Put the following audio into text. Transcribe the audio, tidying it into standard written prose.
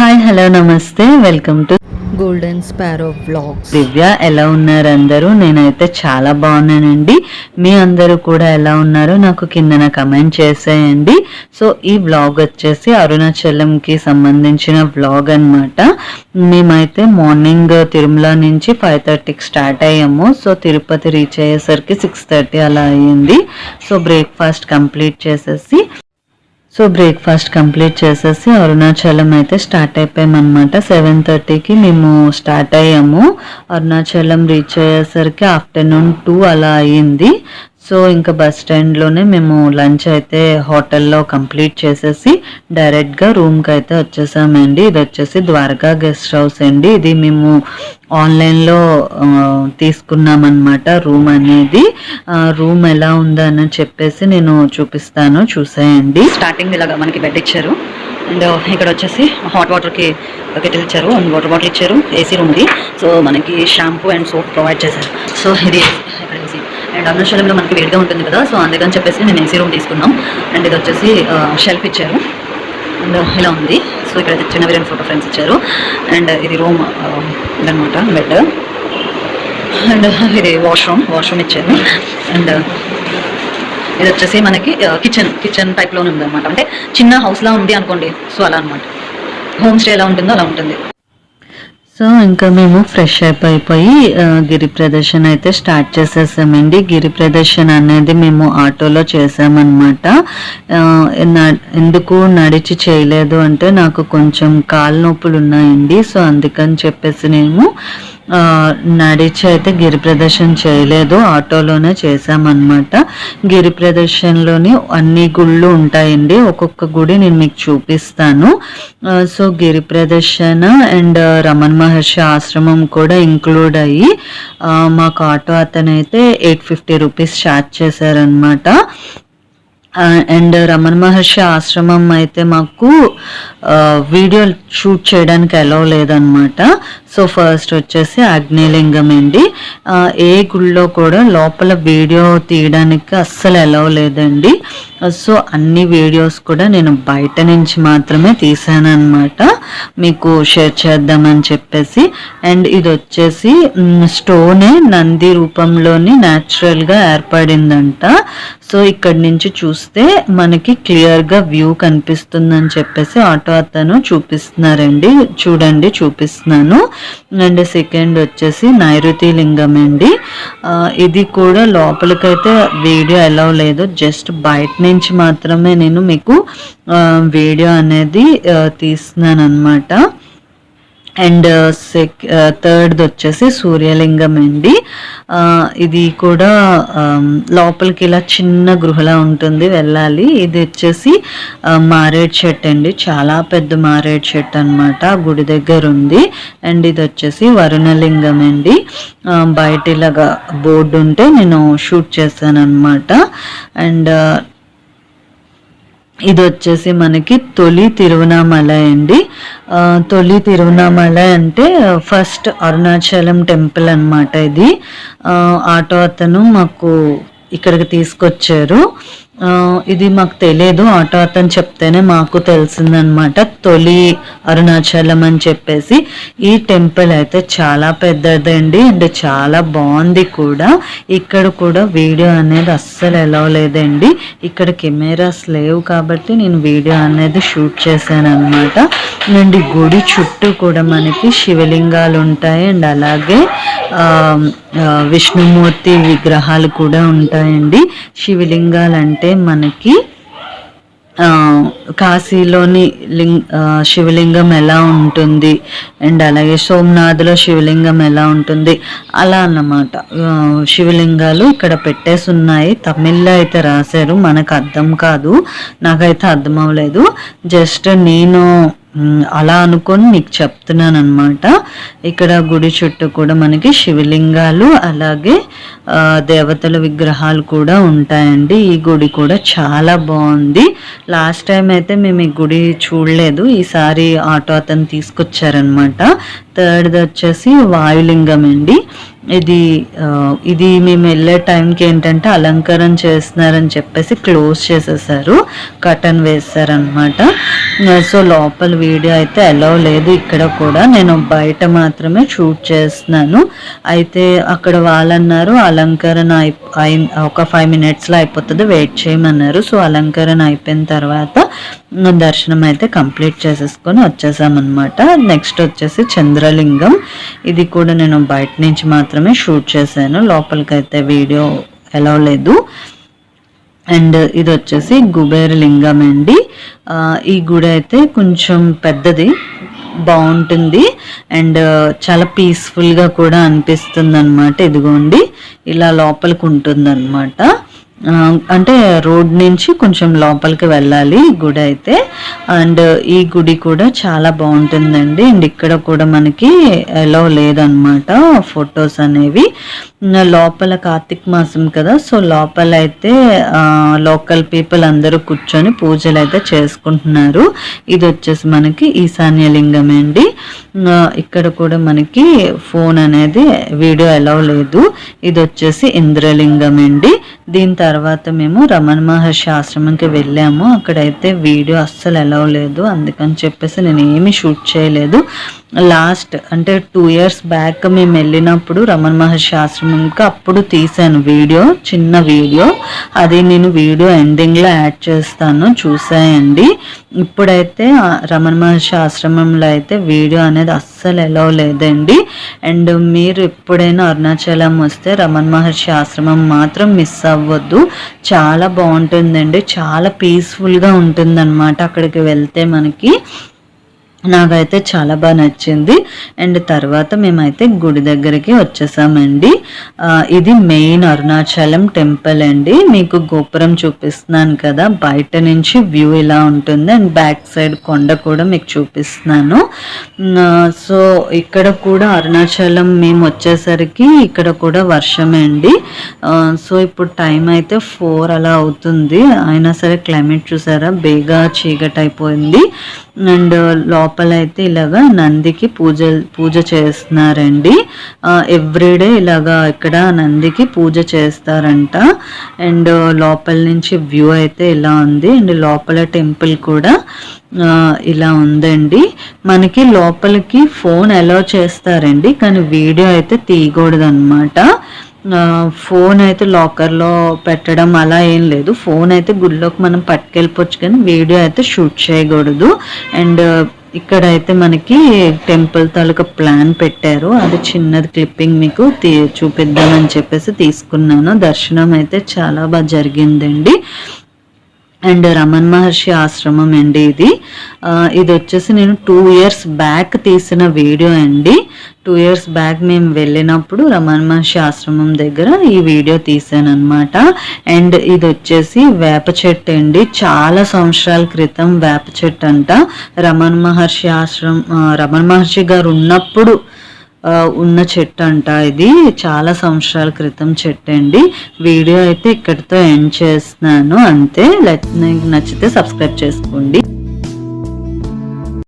Hi hello నమస్తే welcome to Golden Sparrow Vlogs. Divya. ఎలా ఉన్నారు అందరూ? నేనైతే చాలా బాగున్నానండి. మీ అందరూ కూడా ఎలా ఉన్నారో నాకు కిందన కమెంట్ చేసేయండి. సో ఈ వ్లాగ్ వచ్చేసి అరుణాచలంకి సంబంధించిన వ్లాగ్ అన్నమాట. మేమైతే మార్నింగ్ తిరుమల నుంచి 5:30కి స్టార్ట్ అయ్యాము. సో తిరుపతి రీచ్ అయ్యేసరికి 6:30 అలా అయ్యింది. సో బ్రేక్ఫాస్ట్ కంప్లీట్ చేసేసి అరుణాచలం అయితే స్టార్ట్ అయిపోయామన్నమాట. 7:30కి మేము స్టార్ట్ అయ్యాము. అరుణాచలం రీచ్ అయ్యేసరికి ఆఫ్టర్నూన్ 2 అలా అయ్యింది. సో ఇంకా బస్ స్టాండ్లోనే మేము లంచ్ అయితే హోటల్లో కంప్లీట్ చేసేసి డైరెక్ట్గా రూమ్కి అయితే వచ్చేసామండి. ఇది వచ్చేసి ద్వారకా గెస్ట్ హౌస్ అండి. ఇది మేము ఆన్లైన్లో తీసుకున్నామన్నమాట రూమ్ అనేది. రూమ్ ఎలా ఉందని చెప్పేసి నేను చూపిస్తాను, చూసేయండి. స్టార్టింగ్ ఇలాగా మనకి బెడ్ ఇచ్చారు అండ్ ఇక్కడ వచ్చేసి హాట్ వాటర్కి కెటిల్ ఇచ్చారు అండ్ వాటర్ బాటిల్ ఇచ్చారు. ఏసీ రూమ్ ఇది. సో మనకి షాంపూ అండ్ సోప్ ప్రొవైడ్ చేశారు. సో ఇది ఇక్కడ ఏసీ అండ్ అరుణాచలంలో మనకి వేడిగా ఉంటుంది కదా, సో అందుకని చెప్పేసి నేను ఏసీ రూమ్ తీసుకున్నాం. అండ్ ఇది వచ్చేసి షెల్ఫ్ ఇచ్చారు అండ్ ఇలా ఉంది. సో ఇక్కడ చిన్న వేరే ఫోటో ఫ్రేమ్స్ ఇచ్చారు అండ్ ఇది రూమ్ ఇదనమాట బెడ్ అండ్ ఇది వాష్రూమ్ ఇచ్చారు అండ్ ఇది వచ్చేసి మనకి కిచెన్ టైప్లోనే ఉంది అనమాట. అంటే చిన్న హౌస్లా ఉంది అనుకోండి. సో అలా అనమాట, హోమ్ స్టే ఎలా ఉంటుందో అలా ఉంటుంది. సో ఇంకా మేము ఫ్రెష్ అప్ అయిపోయి గిరి ప్రదర్శన అయితే స్టార్ట్ చేసేసామండి. గిరి ప్రదర్శన అనేది మేము ఆటోలో చేసామన్నమాట. ఎందుకు నడిచి చేయలేదు అంటే నాకు కొంచెం కాళ్ళ నొప్పులు ఉన్నాయండి. సో అందుకని చెప్పేసి నేను నడిచి అయితే గిరి ప్రదర్శన చేయలేదు, ఆటోలోనే చేసామన్నమాట. గిరి ప్రదర్శనలోని అన్ని గుళ్ళు ఉంటాయండి. ఒక్కొక్క గుడి నేను మీకు చూపిస్తాను. సో గిరి ప్రదర్శన అండ్ రమణ మహర్షి ఆశ్రమం కూడా ఇంక్లూడ్ అయ్యి మాకు ఆటో అతనైతే 850 రూపీస్ ఛార్జ్ చేశారనమాట. అండ్ రమణ మహర్షి ఆశ్రమం అయితే మాకు వీడియో షూట్ చేయడానికి అలౌ లేదనమాట. సో ఫస్ట్ వచ్చేసి అగ్నిలింగం అండి. ఏ గుళ్ళో కూడా లోపల వీడియో తీయడానికి అస్సలు అలౌ లేదండి. సో అన్ని వీడియోస్ కూడా నేను బయట నుంచి మాత్రమే తీసాను అనమాట, మీకు షేర్ చేద్దామని చెప్పేసి. అండ్ ఇది వచ్చేసి స్టోనే నంది రూపంలోని న్యాచురల్గా ఏర్పడిందంట. సో ఇక్కడ నుంచి చూస్తే మనకి క్లియర్గా వ్యూ కనిపిస్తుందని చెప్పేసి ఆటో అతను చూపిస్తున్నారండి. చూడండి, చూపిస్తున్నాను. అండ్ సెకండ్ వచ్చేసి నైరుతి లింగం అండి. ఇది కూడా లోపలికైతే వీడియో అలౌ లేదు, జస్ట్ బయట నుంచి మాత్రమే నేను మీకు వీడియో అనేది తీస్తున్నాను అనమాట. అండ్ థర్డ్ వచ్చేసి సూర్యలింగం అండి. ఇది కూడా లోపలికి ఇలా చిన్న గృహలా ఉంటుంది, వెళ్ళాలి. ఇది వచ్చేసి మారేడు చెట్టు అండి, చాలా పెద్ద మారేడు చెట్టు అనమాట, గుడి దగ్గర ఉంది. అండ్ ఇది వచ్చేసి వరుణలింగం అండి. బయట ఇలాగా బోర్డు ఉంటే నేను షూట్ చేశాను అనమాట. అండ్ ఇది వచ్చేసి మనకి తొలి తిరువనామల అండి. తొలి తిరువనామల అంటే ఫస్ట్ అరుణాచలం టెంపుల్ అనమాట. ఇది ఆటో అతను మాకు ఇక్కడికి తీసుకొచ్చారు. ఇది మాకు తెలియదు, ఆటో అతను చెప్తేనే మాకు తెలిసిందనమాట, తొలి అరుణాచలం అని చెప్పేసి. ఈ టెంపుల్ అయితే చాలా పెద్దదండి అండ్ చాలా బాగుంది కూడా. ఇక్కడ కూడా వీడియో అనేది అస్సలు అలౌ లేదండి. ఇక్కడ కెమెరాస్ లేవు కాబట్టి నేను వీడియో అనేది షూట్ చేశాను అనమాట. అండ్ గుడి చుట్టూ కూడా మనకి శివలింగాలు ఉంటాయి అండ్ అలాగే విష్ణుమూర్తి విగ్రహాలు కూడా ఉంటాయండి. శివలింగాలు అంటే మనకి కాశీలోని శివలింగం ఎలా ఉంటుంది అండ్ అలాగే సోమనాథ్లో శివలింగం ఎలా ఉంటుంది అలా అన్నమాట. శివలింగాలు ఇక్కడ పెట్టేసి ఉన్నాయి. తమిళ్లో అయితే రాశారు, మనకు అర్థం కాదు, నాకైతే అర్థం అవ్వలేదు. జస్ట్ నేను అలా అనుకొని మీకు చెప్తున్నాను అనమాట. ఇక్కడ గుడి చుట్టూ కూడా మనకి శివలింగాలు అలాగే దేవతల విగ్రహాలు కూడా ఉంటాయండి. ఈ గుడి కూడా చాలా బాగుంది. లాస్ట్ టైం అయితే మేము ఈ గుడి చూడలేదు, ఈసారి ఆటో అతను తీసుకొచ్చారనమాట. థర్డ్ది వచ్చేసి వాయులింగం అండి. ఇది మేము వెళ్ళే టైంకి ఏంటంటే అలంకరణ చేస్తున్నారని చెప్పేసి క్లోజ్ చేసేసారు, కర్టన్ వేస్తారనమాట. సో లోపల వీడియో అయితే అలౌ లేదు. ఇక్కడ కూడా నేను బయట మాత్రమే షూట్ చేస్తున్నాను. అయితే అక్కడ వాళ్ళన్నారు అలంకరణ ఒక 5 minutesలో అయిపోతుంది, వెయిట్ చేయమన్నారు. సో అలంకరణ అయిపోయిన తర్వాత దర్శనం అయితే కంప్లీట్ చేసేసుకొని వచ్చేసామన్నమాట. నెక్స్ట్ వచ్చేసి చంద్రలింగం. ఇది కూడా నేను బయట నుంచి మాత్రమే షూట్ చేశాను, లోపలికైతే వీడియో అలౌ లేదు. అండ్ ఇది వచ్చేసి కుబేర లింగం అండి. ఈ గుడి అయితే కొంచెం పెద్దది, బాగుంటుంది అండ్ చాలా పీస్ఫుల్గా కూడా అనిపిస్తుంది అనమాట. ఇదిగోండి ఇలా లోపలికి ఉంటుంది అనమాట. అంటే రోడ్ నుంచి కొంచెం లోపలికి వెళ్ళాలి గుడి అయితే. అండ్ ఈ గుడి కూడా చాలా బాగుంటుందండి. అండ్ ఇక్కడ కూడా మనకి అలౌ లేదనమాట ఫొటోస్ అనేవి. లోపల కార్తీక మాసం కదా, సో లోపల అయితే లోకల్ పీపుల్ అందరూ కూర్చొని పూజలు అయితే చేసుకుంటున్నారు. ఇది వచ్చేసి మనకి ఈశాన్య లింగం అండి. ఇక్కడ కూడా మనకి ఫోన్ అనేది వీడియో అలౌ లేదు. ఇది వచ్చేసి ఇంద్రలింగం అండి. దీని తర్వాత మేము రమణ మహర్షి ఆశ్రమంకి వెళ్ళాము. అక్కడైతే వీడియో అస్సలు అలౌ లేదు, అందుకని చెప్పేసి నేను ఏమీ షూట్ చేయలేదు. లాస్ట్ అంటే 2 years బ్యాక్ మేము వెళ్ళినప్పుడు రమణ మహర్షి ఆశ్రమంకి అప్పుడు తీసాను వీడియో, చిన్న వీడియో. అది నేను వీడియో ఎండింగ్లో యాడ్ చేస్తాను, చూసాయండి. ఇప్పుడైతే రమణ మహర్షి ఆశ్రమంలో అయితే వీడియో అనేది అస్సలు అలౌ లేదండి. అండ్ మీరు ఎప్పుడైనా అరుణాచలం వస్తే రమణ మహర్షి ఆశ్రమం మాత్రం మిస్ అవ్వద్దు, చాలా బాగుంటుందండి, చాలా పీస్ఫుల్గా ఉంటుందన్నమాట అక్కడికి వెళ్తే మనకి. నాకైతే చాలా బాగా నచ్చింది. అండ్ తర్వాత మేమైతే గుడి దగ్గరికి వచ్చేసామండి. ఇది మెయిన్ అరుణాచలం టెంపుల్ అండి. మీకు గోపురం చూపిస్తున్నాను కదా, బయట నుంచి వ్యూ ఇలా ఉంటుంది. అండ్ బ్యాక్ సైడ్ కొండ కూడా మీకు చూపిస్తున్నాను. సో ఇక్కడ కూడా అరుణాచలం మేము వచ్చేసరికి ఇక్కడ కూడా వర్షమే అండి. సో ఇప్పుడు టైం అయితే 4 అలా అవుతుంది, అయినా సరే క్లైమేట్ చూసారా బేగా చీకటి అయిపోయింది. అండ్ లోపలైతే ఇలాగా నందికి పూజ చేస్తున్నారండి. ఎవ్రీడే ఇలాగా ఇక్కడ నందికి పూజ చేస్తారంట. అండ్ లోపల నుంచి వ్యూ అయితే ఇలా ఉంది. అండ్ లోపల టెంపుల్ కూడా ఇలా ఉందండి. మనకి లోపలికి ఫోన్ అలౌ చేస్తారండి, కానీ వీడియో అయితే తీయకూడదు అనమాట. ఫోన్ అయితే లాకర్లో పెట్టడం అలా ఏం లేదు. ఫోన్ అయితే గుడిలోకి మనం పట్టుకెళ్ళిపోవచ్చు, కానీ వీడియో అయితే షూట్ చేయకూడదు. అండ్ ఇక్కడైతే మనకి టెంపుల్ తాలూకా ప్లాన్ పెట్టారు, అది చిన్నది క్లిప్పింగ్ మీకు చూపిద్దామని చెప్పేసి తీసుకున్నాను. దర్శనం అయితే చాలా బాగా జరిగిందండి. అండ్ రమణ మహర్షి ఆశ్రమం అండి ఇది. ఇది వచ్చేసి నేను 2 years బ్యాక్ తీసిన వీడియో అండి. 2 years బ్యాక్ మేము వెళ్ళినప్పుడు రమణ మహర్షి ఆశ్రమం దగ్గర ఈ వీడియో తీసాను అనమాట. అండ్ ఇది వచ్చేసి వేప చెట్టు అండి, చాలా సంవత్సరాల క్రితం వేప చెట్టు అంట. రమణ మహర్షి గారు ఉన్నప్పుడు ఉన్న చెట్టు అంట. ఇది చాలా సంవత్సరాల క్రితం చెట్టు అండి. వీడియో అయితే ఇక్కడితో ఎండ్ చేస్తున్నాను అంతే. నచ్చితే సబ్స్క్రైబ్ చేసుకోండి.